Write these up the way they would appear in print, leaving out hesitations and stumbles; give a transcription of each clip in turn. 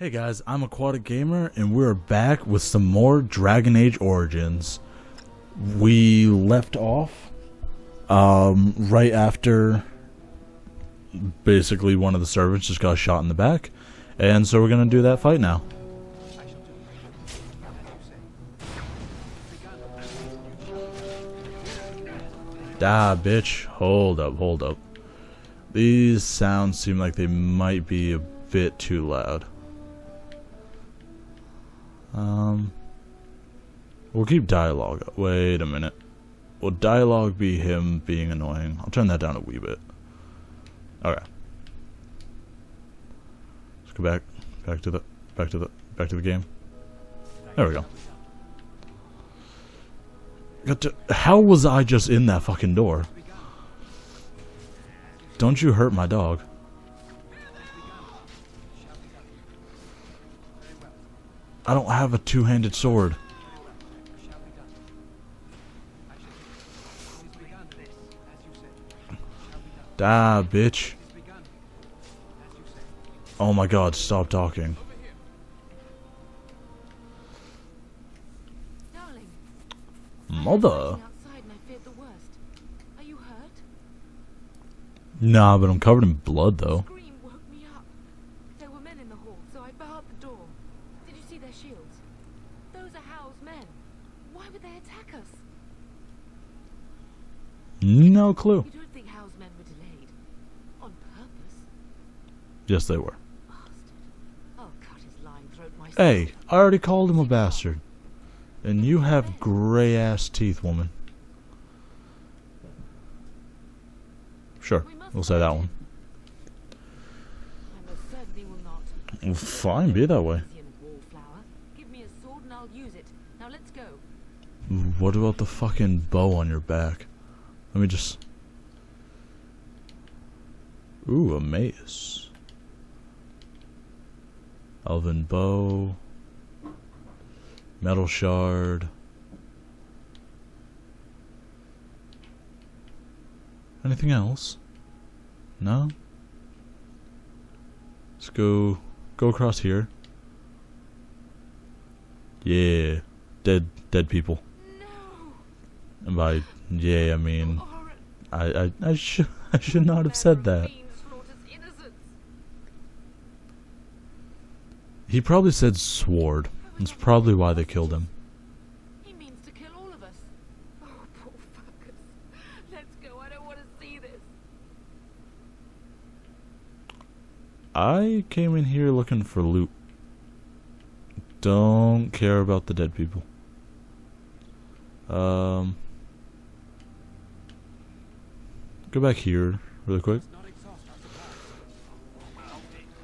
Hey guys, I'm Aquatic Gamer, and we're back with some more Dragonage Origins. We left off right after basically one of the servants just got shot in the back, and so we're gonna do that fight now. Ah, bitch. Hold up. These sounds seem like they might be a bit too loud. We'll keep dialogue up. Wait a minute. Will dialogue be him being annoying? I'll turn that down a wee bit. Okay. Let's go back to the game. There we go. How was I just in that fucking door? Don't you hurt my dog. I don't have a two-handed sword. Ah, bitch. Oh my god, stop talking. Darling, Mother. outside and I feared the worst. Are you hurt? Nah, but I'm covered in blood though. The scream woke me up. There were men in the hall, so I barred the door. Did you see their shields? Those are Hal's men. Why would they attack us? No clue. You don't think Hal's men were delayed? On purpose? Yes, they were. Bastard. I'll cut his lying throat myself. Hey, I already called him a bastard. And you have gray-ass teeth, woman. Sure, we'll say that one. I most certainly will not. Well, fine, be that way. Asian wallflower. Give me a sword and I'll use it. Now let's go. What about the fucking bow on your back? Let me just... Ooh, a mace. Elven bow. Metal shard. Anything else? No? Let's go across here. Yeah. Dead people. No! And by yeah, I mean Horror. I should not have said that. Fiend slaughters innocents. He probably said sword. That's probably why they killed him. He means to kill all of us. Oh, poor fuckers. Let's go. I don't want to see this. I came in here looking for loot. Don't care about the dead people. Go back here really quick.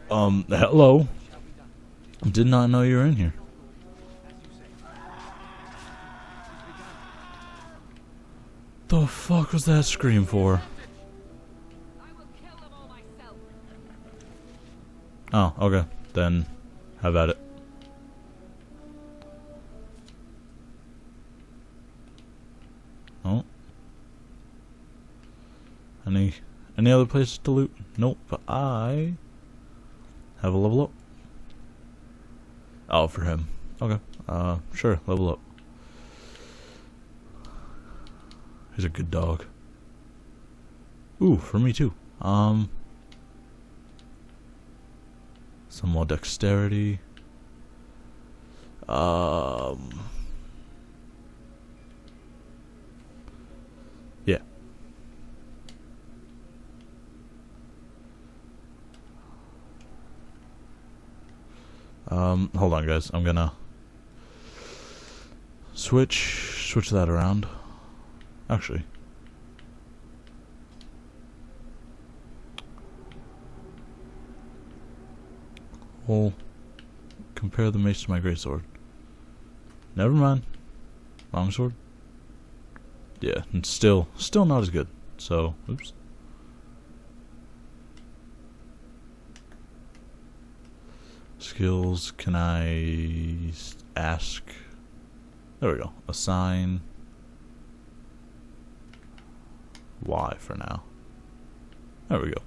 Hello. Did not know you were in here. The fuck was that scream for? I will kill them all myself. Oh, okay. Then have at it. Oh. Any other places to loot? Nope, but I have a level up. Oh, for him. Okay. Sure, level up. He's a good dog. Ooh, for me too. Some more dexterity. Yeah. Hold on guys, I'm gonna switch that around. Actually. Well, compare the mace to my greatsword. Never mind. Longsword? Yeah, it's still not as good. So, oops. Skills, can I ask? There we go. Assign Y for now. There we go.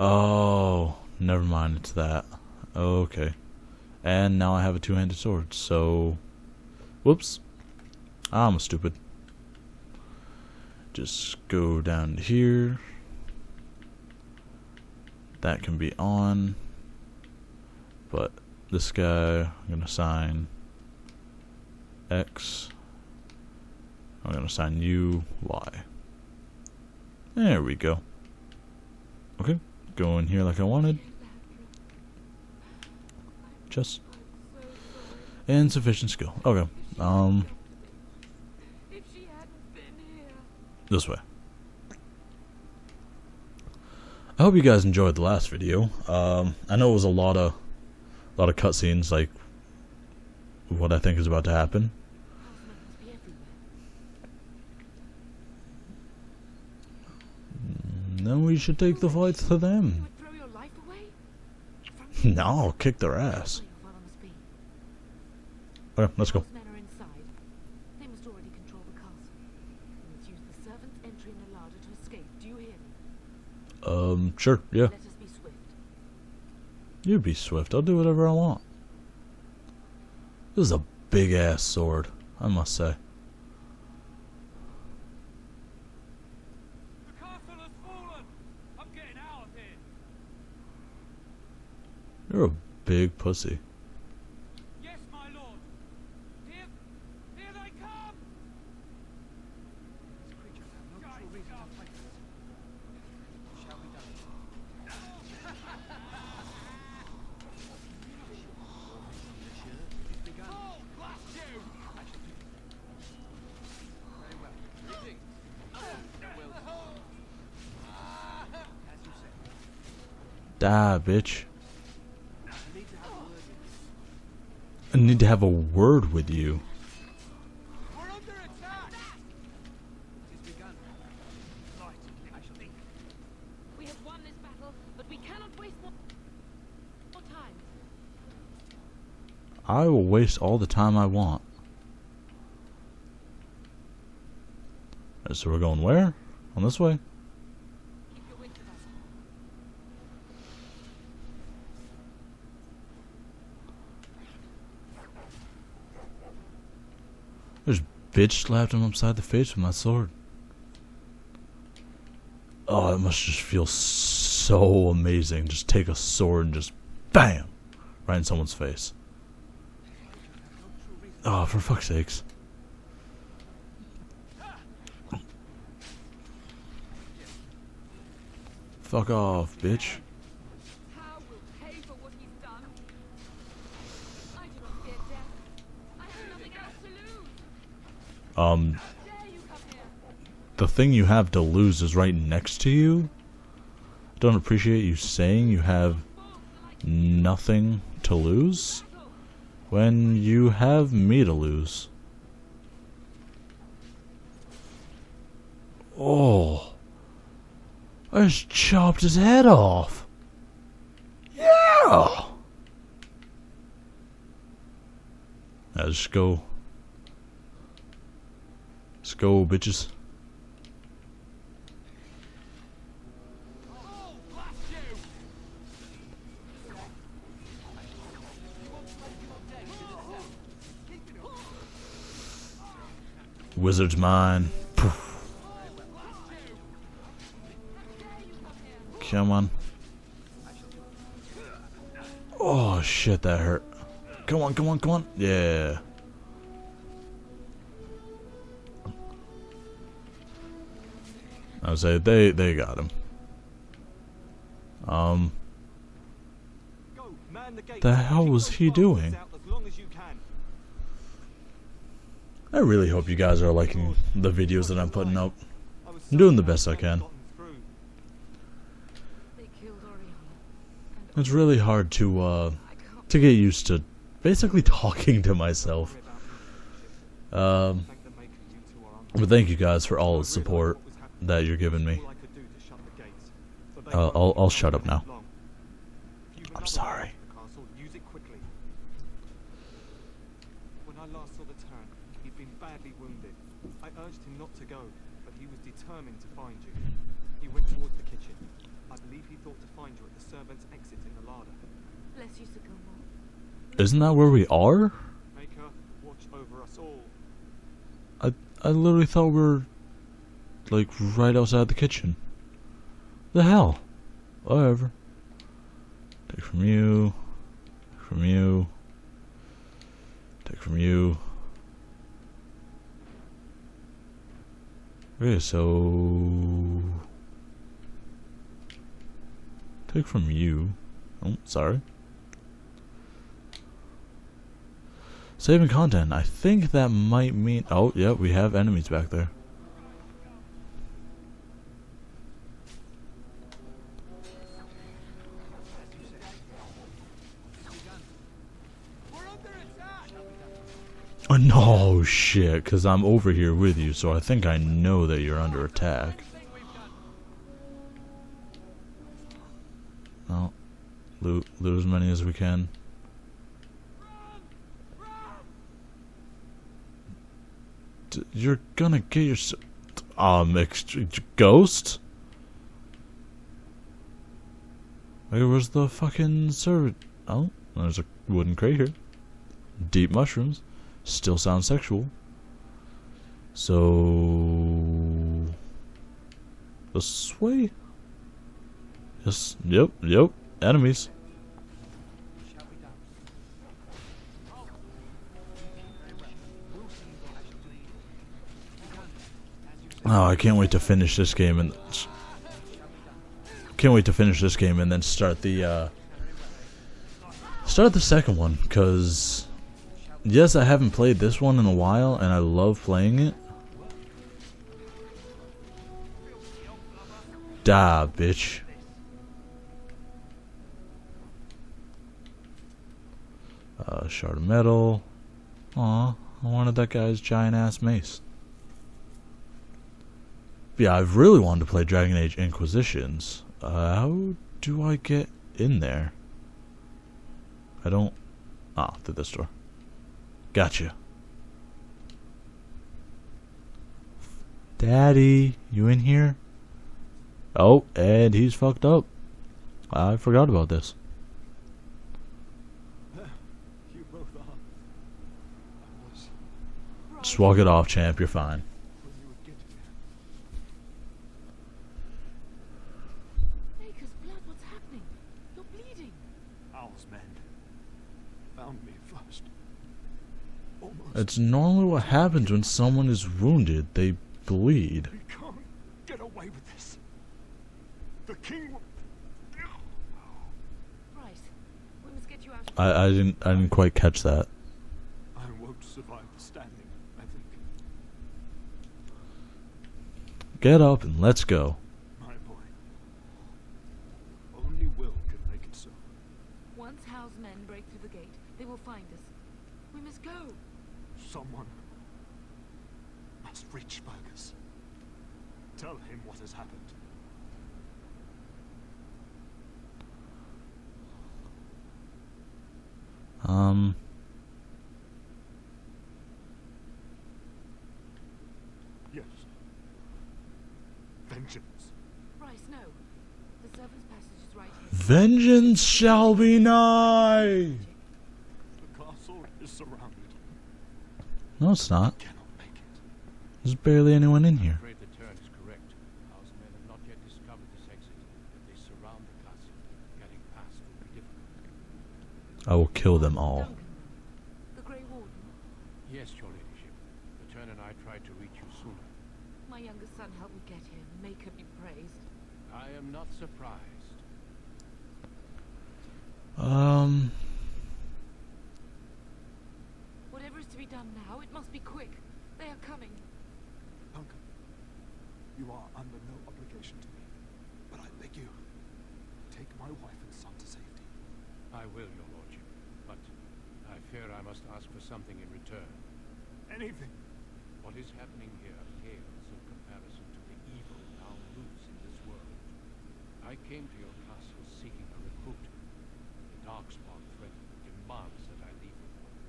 Oh, never mind, it's that. Okay. And now I have a two-handed sword, so... Whoops. I'm stupid. Just go down to here. That can be on. But this guy, I'm going to assign X. I'm going to assign you Y. There we go. Okay, go in here like I wanted. Just insufficient skill. Okay. If she hadn't been here. This way. I hope you guys enjoyed the last video. I know it was a lot of cutscenes, like what I think is about to happen. Then we should take the fight to them. Throw your life away? No, I'll kick their ass. Okay, let's go. Men are inside. They must already control the castle. We must use the servants entering the larder to escape. Do you hear me? Sure, yeah. Let us be swift. You be swift. I'll do whatever I want. This is a big ass sword, I must say. The castle has fallen. I'm getting out of here. You're a big pussy. Yes, my lord. Here they come. These creatures have no true reason to fight us. Shall we die? Oh, blast you! Very well. Greetings. As you said. Die, bitch. I need to have a word with you. I need to have a word with you. We're under attack! It has begun. Right, I shall think. We have won this battle, but we cannot waste more time. I will waste all the time I want. So we're going where? On this way? Keep your wits about us. This bitch slapped him upside the face with my sword. Oh, it must just feel so amazing. Just take a sword and just BAM! Right in someone's face. Oh, for fuck's sakes. Fuck off, bitch. How will pay for what he's done? I do not fear death. I have nothing else to lose. How dare you come here? The thing you have to lose is right next to you. Don't appreciate you saying you have nothing to lose when you have me to lose. Oh, I just chopped his head off. Yeah. Now just go. Let's go, bitches. Oh, blast you! Wizard's mine. Poof. Come on. Oh shit, that hurt. Come on, come on, come on. Yeah. I would say they got him. Go, man the gate. The hell was he doing? As long as you can. I really hope you guys are liking the videos that I'm putting up. I'm doing the best I can. They killed Oriana. It's really hard to get used to basically talking to myself. But thank you guys for all the support that you're giving me. I'll shut up now. I'm sorry. When I last saw the turn, he'd been badly wounded. I urged him not to go, but he was determined to find you. He went towards the kitchen. I believe he thought to find you at the servants' exit in the larder. Bless you, Sycamore. Isn't that where we are? Make her watch over us all. I literally thought we were like right outside the kitchen. The hell? Whatever. Take from you. Take from you. Take from you. Okay, so take from you. Oh, sorry. Saving content. I think that might mean. Oh, yeah, we have enemies back there. We're under attack! Oh, no shit, because I'm over here with you, so I think I know that you're under attack. No. Loot as many as we can. You're gonna get your ghost? Okay, where's the fucking servant? Oh, there's a wooden crate here. Deep mushrooms. Still sounds sexual. So this way? Yes, yep. Enemies. Oh, I can't wait to finish this game and then start the second one, because yes, I haven't played this one in a while and I love playing it. Da, bitch. Shard of metal. Aw, I wanted that guy's giant ass mace. Yeah, I've really wanted to play Dragonage Inquisitions. How do I get in there? I don't... Ah, through this door. Gotcha. Daddy, you in here? Oh, and he's fucked up. I forgot about this. You both are. I was Just walk it off, champ. You're fine. when you would get here. Maker's blood, what's happening? You're bleeding. Owl's men found me first. Almost. It's normally what happens when someone is wounded. They bleed. We can't get away with this. The king will... Right. We must get you out. I didn't quite catch that. I won't survive the standing, I think. Get up and let's go. My boy. Only Will can make it so. Once Hal's men break through the gate, they will find us. We must go. Someone must reach Burgess. Tell him what has happened. Yes. Vengeance. Bryce, no. The servant's passage is right here. Vengeance shall be nigh. The castle is surrounded. No, it's not. Cannot make it. There's barely anyone in here. I'm afraid the turn is correct. House men have not yet discovered this exit, but they surround the castle. Getting past will be difficult. I will kill them all. Duncan, the Grey Warden. Yes, your ladyship. The turn and I tried to reach you sooner. My youngest son helped me get here. Make her be praised. I am not surprised. Whatever is to be done now, it must be quick. They are coming. Duncan, you are under no obligation to me, but I beg you, take my wife and son to safety. I will, your lordship. But I fear I must ask for something in return. Anything. What is happening here pales in comparison to the evil now loose in this world. I came to your castle seeking a recruit. The Darkspawn threat demands that I leave with one.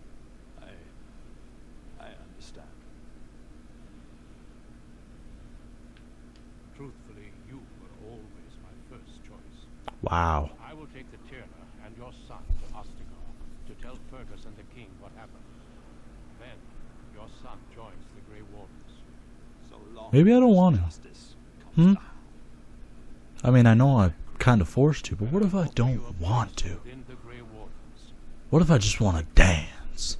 I understand. Truthfully, you were Wow. I will take the Tyrna and your son to Ostagar to tell Fergus and the king what happened. Then, your son joins the Grey Wardens. So long Maybe I don't as want to. justice comes Hmm? to hand. I mean, I know I'm kind of forced to, but what if I don't want to? Within the Grey Wardens. What if I just want to dance?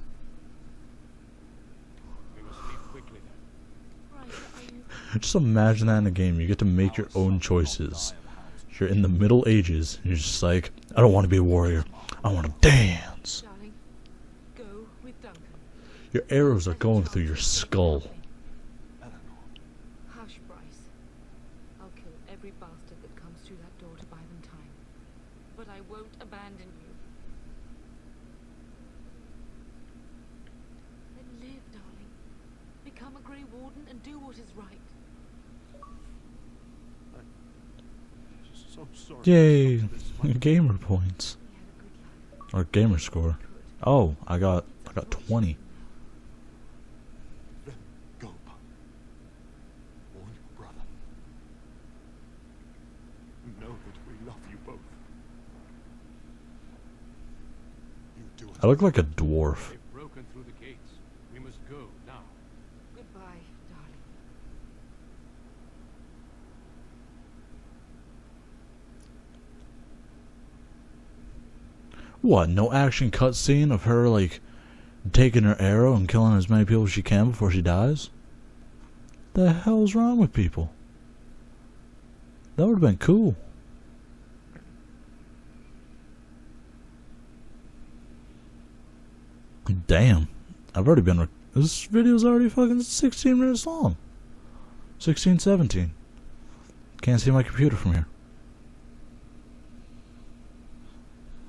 We must leave quickly then. Right, are you... Just imagine that in a game. You get to make your own choices. You're in the Middle Ages, and you're just like, I don't want to be a warrior. I want to dance. Darling, go with Duncan. Your arrows are going through your skull. Hush, Bryce. I'll kill every bastard that comes through that door to buy them time. But I won't abandon you. Then live, darling. Become a Grey Warden and do what is right. So sorry. Yay! Gamer points. We had a good life. Or gamer score. Oh, I got 20. Then go, Puck. Warn your brother. Know that we love you both. You do it. I look like a dwarf. They've broken through the gates. We must go now. Goodbye, darling. What, no action cutscene of her, like, taking her arrow and killing as many people as she can before she dies? The hell's wrong with people? That would have been cool. Damn. I've already been... This video's already fucking 16 minutes long. 16, 17. Can't see my computer from here.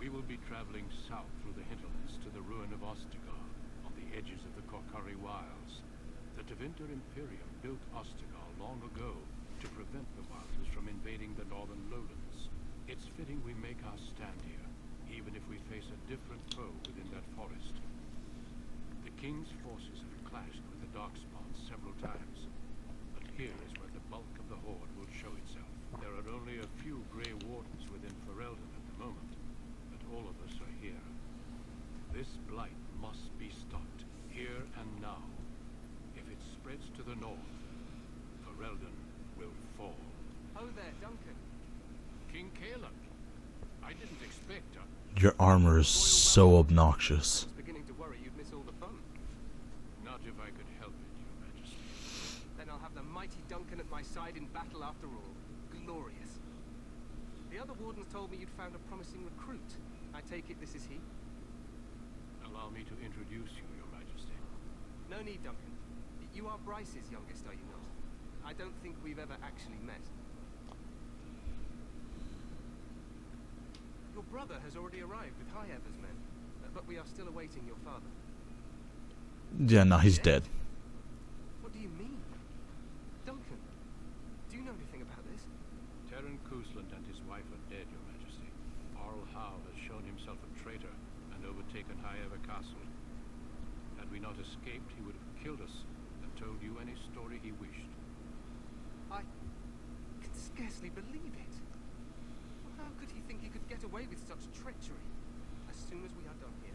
We will be traveling south through the hinterlands to the ruin of Ostagar, on the edges of the Korkari Wilds. The Tevinter Imperium built Ostagar long ago to prevent the Wilders from invading the northern lowlands. It's fitting we make our stand here, even if we face a different foe within that forest. The King's forces have clashed with the Darkspawn several times, but here is where the bulk of the Horde will show itself. There are only a few Grey Wardens within Ferelden at the moment, but all of us are here. This blight must be stopped, here and now. If it spreads to the north, Ferelden will fall. Oh there, Duncan. King Caleb, I didn't expect Your armor is so obnoxious. I was beginning to worry you'd miss all the fun. Not if I could help it, Your Majesty. Then I'll have the mighty Duncan at my side in battle after all. Glorious. The other wardens told me you'd found a promising recruit. I take it this is he? Allow me to introduce you, Your Majesty. No need, Duncan. You are Bryce's youngest, are you not? I don't think we've ever actually met. Your brother has already arrived with High-Ever's men, but we are still awaiting your father. Yeah, no, he's dead. What do you mean? Duncan, do you know anything about this? Terran Cousland and his wife are dead, Your Majesty. Arl Howe has shown himself a traitor and overtaken High-Ever Castle. Had we not escaped, he would have killed us and told you any story he wished. I can scarcely believe it. How could he think he could get away with such treachery? As soon as we are done here,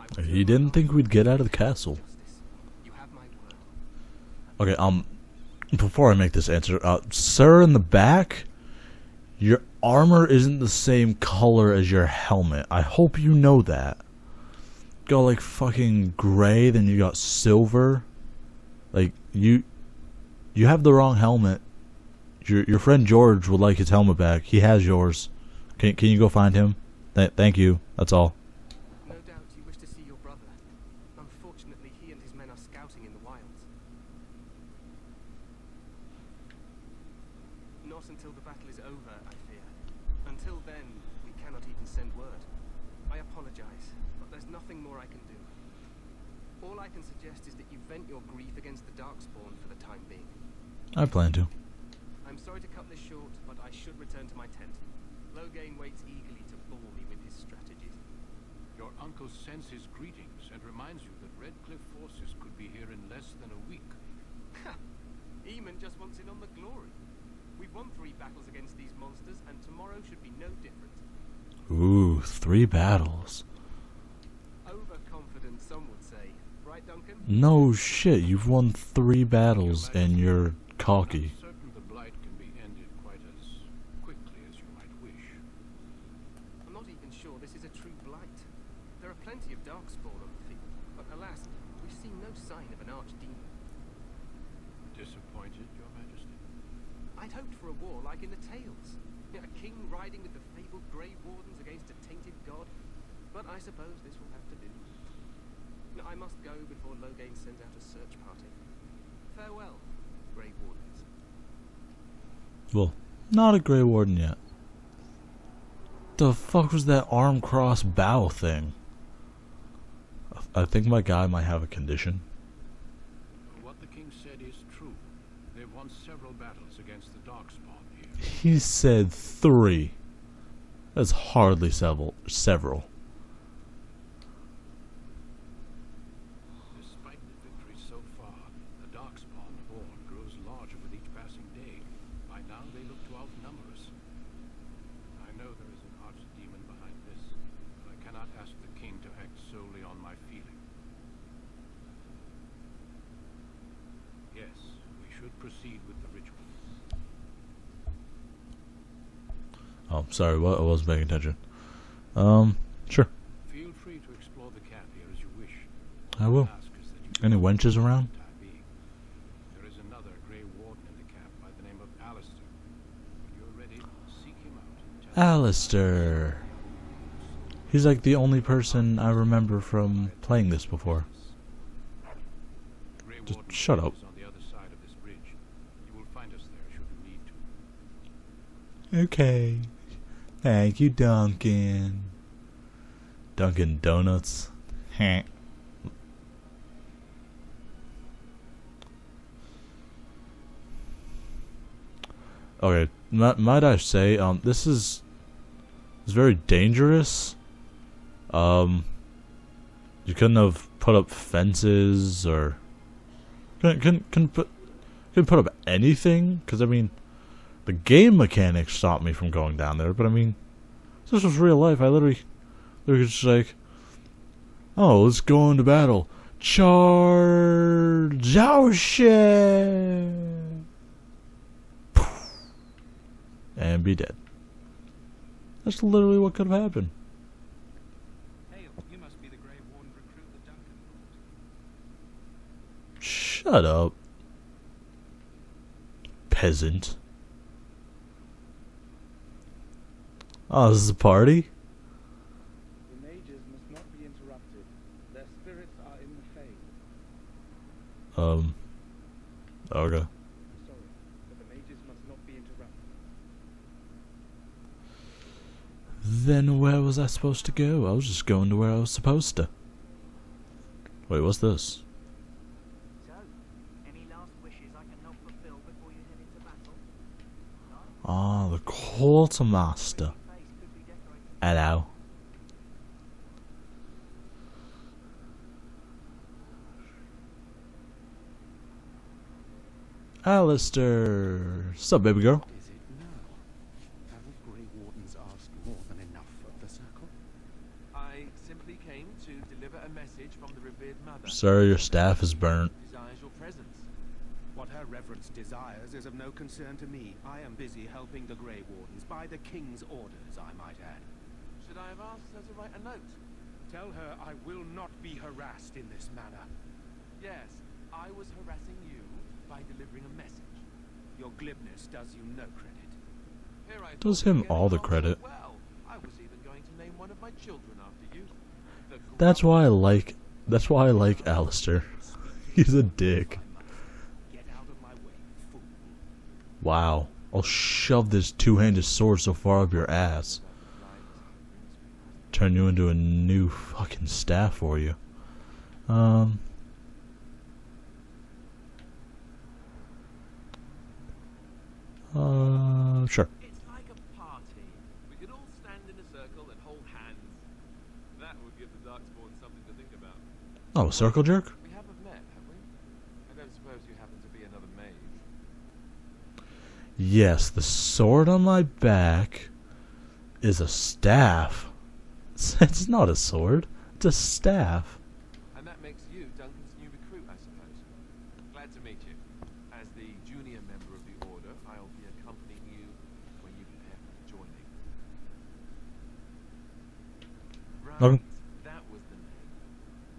I will He didn't think we'd get out of the castle. justice. You have my word. Okay, before I make this answer, sir in the back, your armor isn't the same color as your helmet. I hope you know that. Got like fucking gray, then you got silver. Like, you have the wrong helmet. Your friend George would like his helmet back. He has yours. Can you go find him? Thank you. That's all. No doubt you wish to see your brother. Unfortunately, he and his men are scouting in the wilds. Not until the battle is over, I fear. Until then, we cannot even send word. I apologize, but there's nothing more I can do. All I can suggest is that you vent your grief against the Darkspawn for the time being. I plan to. I'm sorry to cut this short, but I should return to my tent. Loghain waits eagerly to bore me with his strategies. Your uncle sends his greetings and reminds you that Redcliffe forces could be here in less than a week. Ha! Eamon just wants in on the glory. We've won 3 battles against these monsters, and tomorrow should be no different. Ooh, 3 battles. Overconfident, some would say. Right, Duncan? No shit, you've won 3 battles and you're cocky. I'm certain the blight can be ended quite as quickly as you might wish. I'm not even sure this is a true blight. There are plenty of darkspawn on the field, but alas, we've seen no sign of an archdemon. Disappointed, Your Majesty? I'd hoped for a war like in the tales. A king riding with the fabled Grey Wardens against a tainted god. But I suppose this will have to do. I must go before Loghain sends out a search party. Farewell, Grey Wardens. Well, not a Grey Warden yet. The fuck was that arm cross bow thing? I think my guy might have a condition. What the king said is true. They've won several battles against the darkspawn here. He said 3. That's hardly several. Despite the victories so far, the darkspawn horde grows larger with each passing day. By now they look to outnumber us. I know there is an archdemon behind this, but I cannot ask the king to act solely on my feeling. Yes, we should proceed with the ritual. Oh, sorry, I wasn't paying attention. Sure. Feel free to explore the camp here as you wish. I will. Ask is that you Any wenches around? time being. There is another Grey Warden in the camp by the name of Alistair. When you're ready, seek him out and tell him Alistair. He's like the only person I remember from playing this before. the Grey Just Warden's shut camp up. is on the other side of this bridge. You will find us there should you need to. Okay. Thank you, Duncan. Dunkin' Donuts. Heh. Okay, might I say, this is very dangerous. You couldn't have put up fences or couldn't put up anything, because I mean, the game mechanics stopped me from going down there. But I mean, if this was real life, I literally just like, oh, let's go into battle. Charge! Oh shit! And be dead. That's literally what could have happened. Hail, you must be the Grey Warden recruit that Duncan brought. Shut up, peasant. Oh, this is a party? The mages must not be interrupted. Their spirits are in the Fey. Okay. Sorry, but the mages must not be interrupted. Then where was I supposed to go? I was just going to where I was supposed to. Wait, what's this? So, any last wishes I can help fulfill before you head into battle? Ah, the quartermaster. Face could be decorated. Hello. Alistair. Sup, baby girl? Is it now? Haven't Grey Wardens asked more than enough of the circle? I simply came to deliver a message from the revered mother. Sir, your staff is burnt. Desires your presence. What her reverence desires is of no concern to me. I am busy helping the Grey Wardens by the King's orders, I might add. Should I have asked her to write a note? Tell her I will not be harassed in this manner. Yes, I was harassing you by delivering a message. Your glibness does you no credit. Here I Does thought him we were all the getting on so credit. Well, I was even going to name one of my children after you. The That's why I like Alistair. He's a dick. Get out of my way, fool. Wow. I'll shove this two-handed sword so far up your ass. Turn you into a new fucking staff for you. Sure. It's like a party. We could all stand in a circle and hold hands. That would give the Darkspawn something to think about. Oh, circle jerk? We haven't met, have we? I don't suppose you happen to be another mage. Yes, the sword on my back is a staff. It's not a sword. It's a staff. And that makes you Duncan's new recruit, I suppose. Glad to meet you. As the junior member of the Order, I'll be accompanying you when you prepare for joining. Right, Okay. that was the name.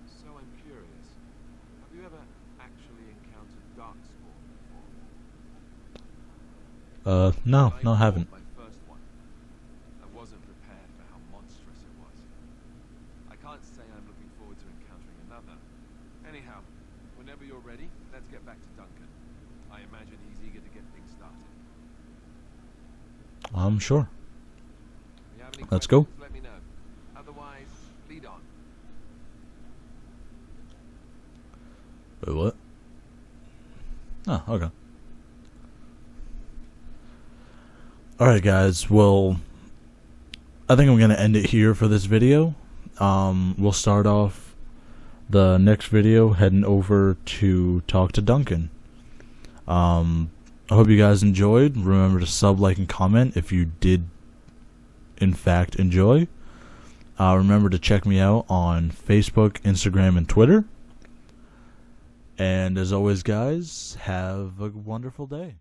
So I'm curious. Have you ever actually encountered Darkspawn before? No, I I haven't. fought my first one. I wasn't prepared for how monstrous it was. I can't say I'm looking forward to encountering another. Anyhow, whenever you're ready, let's get back to Duncan. I imagine he's eager to get things started. I'm sure. If you have any Let's go. questions, let me know. Otherwise, lead on. Wait, what? Oh, okay. Alright guys, well, I think I'm going to end it here for this video. We'll start off the next video heading over to talk to Duncan. I hope you guys enjoyed. Remember to sub, like, and comment if you did in fact enjoy. Remember to check me out on Facebook, Instagram, and Twitter. And as always guys, have a wonderful day.